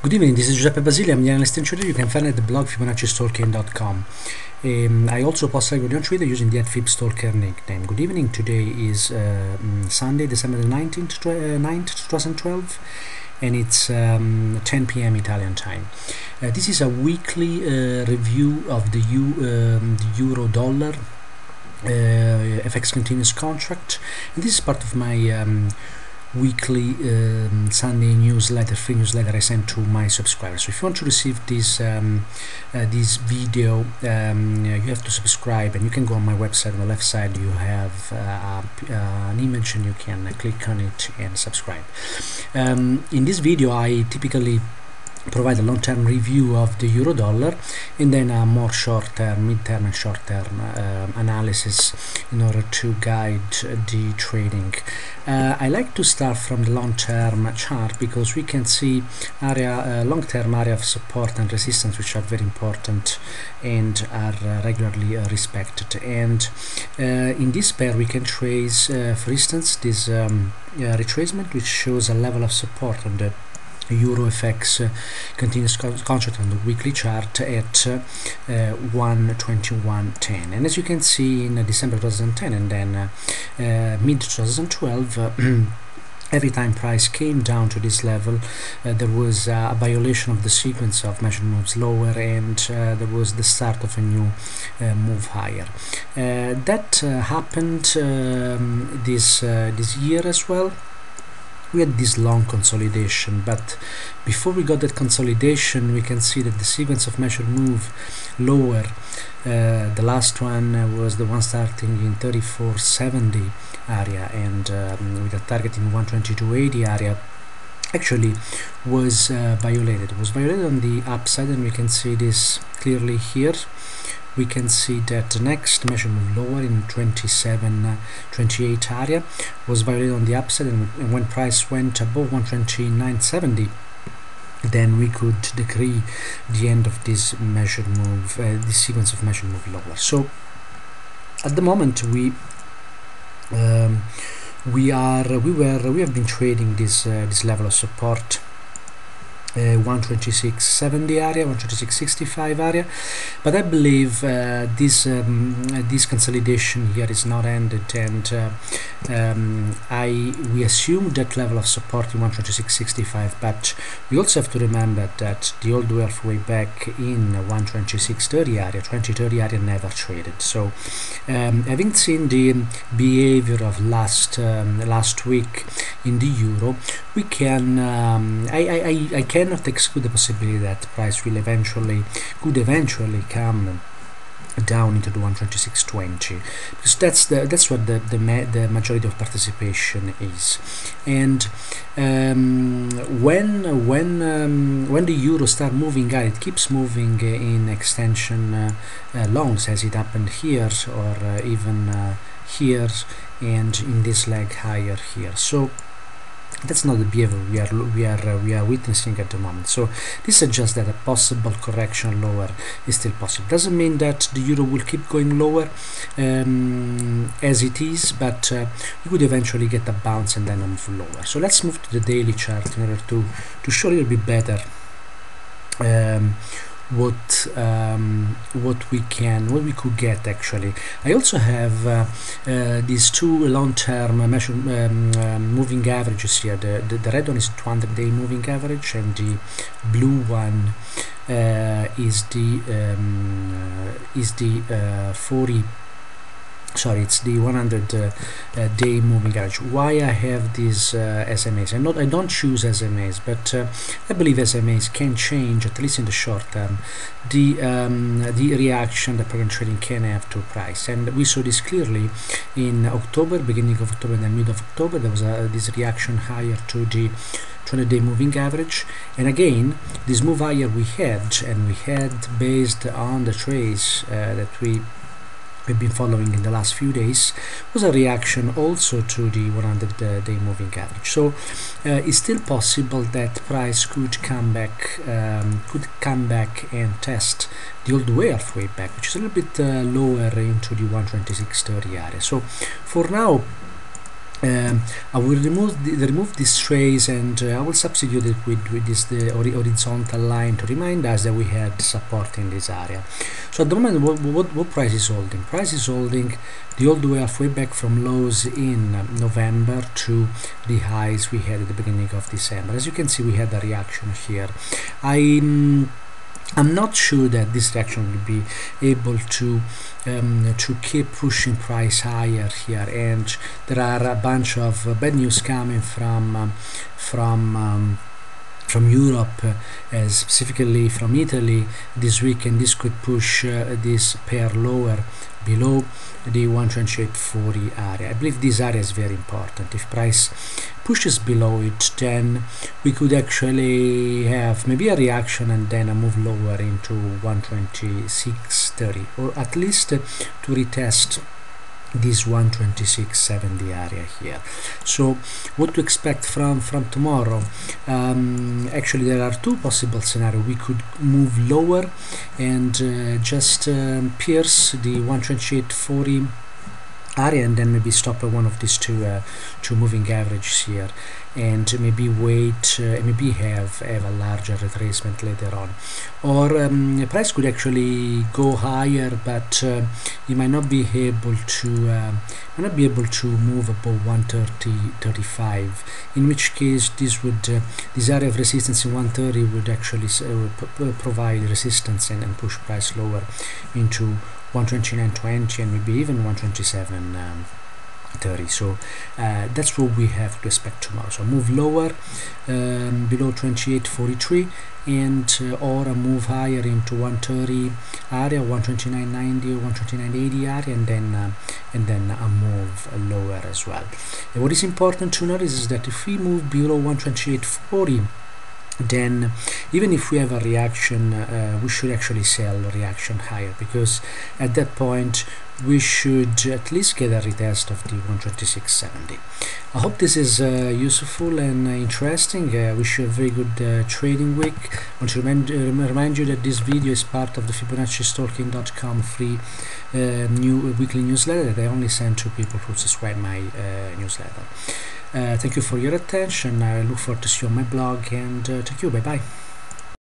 Good evening, this is Giuseppe Basile. I'm the analyst in Twitter. You can find at the blog FibonacciStalking.com. I also post regularly on Twitter using the @FibStalker nickname. Good evening, today is Sunday, December the 9th, 2012, and it's 10 p.m. Italian time. This is a weekly review of the euro-dollar FX continuous contract, and this is part of my weekly Sunday newsletter, free newsletter I send to my subscribers. So if you want to receive this video, you have to subscribe, and you can go on my website. On the left side you have an image, and you can click on it and subscribe. In this video I typically provide a long-term review of the euro-dollar, and then a more short-term, mid-term and short-term analysis in order to guide the trading. I like to start from the long-term chart because we can see long-term area of support and resistance, which are very important and are regularly respected. And in this pair we can trace, for instance, this retracement, which shows a level of support on the Euro FX continuous contract on the weekly chart at 121.10, and as you can see in December 2010 and then mid 2012, every time price came down to this level, there was a violation of the sequence of measured moves lower, and there was the start of a new move higher. That happened this year as well. We had this long consolidation, but before we got that consolidation, we can see that the sequence of measured move lower, the last one was the one starting in 34.70 area and with a target in 122.80 area, actually was violated. It was violated on the upside, and we can see this clearly here. We can see that the next measure move lower in 27.28 area was violated on the upside, and when price went above 129.70, then we could decree the end of this measured move, this sequence of measured move lower. So at the moment we have been trading this level of support, 126.70 area, 126.65 area, but I believe this consolidation here is not ended, and we assume that level of support in 126.65, but we also have to remember that the old way of way back in 126.30 area, 2030 area never traded. So having seen the behavior of last week in the euro, we can I cannot exclude the possibility that price could eventually come down into the 126.20, because that's what the majority of participation is. And when the euro start moving higher, it keeps moving in extension longs, as it happened here, or even here, and in this leg higher here. So that's not the behavior we are witnessing at the moment. So this suggests that a possible correction lower is still possible. Doesn't mean that the euro will keep going lower as it is, but we could eventually get a bounce and then a move lower. So let's move to the daily chart in order to show a little bit better what we could get actually. I also have these two long-term moving averages here. The red one is 200-day moving average, and the blue one is the 100-day moving average. Why I have these SMAs? I don't choose SMAs, but I believe SMAs can change, at least in the short term, the reaction that program trading can have to price. And we saw this clearly in October, beginning of October and then mid of October. There was this reaction higher to the 200-day moving average, and again this move higher we had based on the trades that we've been following in the last few days, was a reaction also to the 100-day moving average. So it's still possible that price could come back and test the old way of way back, which is a little bit lower into the 126.30 area. So for now I will remove this trace, and I will substitute it with this horizontal line to remind us that we had support in this area. So at the moment, what price is holding? Price is holding the all the way halfway back from lows in November to the highs we had at the beginning of December. As you can see, we had a reaction here. I'm not sure that this reaction will be able to keep pushing price higher here, and there are a bunch of bad news coming from Europe, specifically from Italy this week, and this could push this pair lower below the 128.40 area. I believe this area is very important. If price pushes below it, then we could actually have maybe a reaction and then a move lower into 126.30, or at least to retest this 126.70 area here. So what to expect from tomorrow? Actually, there are two possible scenarios. We could move lower and just pierce the 128.40 area, and then maybe stop at one of these two moving averages here, and maybe wait, maybe have a larger retracement later on. Or the price could actually go higher, but you might not be able to move above 130.35, in which case this area of resistance in 130 would actually provide resistance and push price lower into 129.20 and maybe even 127.30. So that's what we have to expect tomorrow. So move lower below 28.43, and or a move higher into 130 area, 129.90 or 129.80 area, and then a move lower as well. And what is important to notice is that if we move below 128.40, then even if we have a reaction, we should actually sell reaction higher, because at that point we should at least get a retest of the 126.70. I hope this is useful and interesting. Wish you a very good trading week. I want to remind you that this video is part of the FibonacciStalking.com free new weekly newsletter that I only send to people who subscribe my newsletter. Thank you for your attention. I look forward to see you on my blog, and thank you. Bye bye.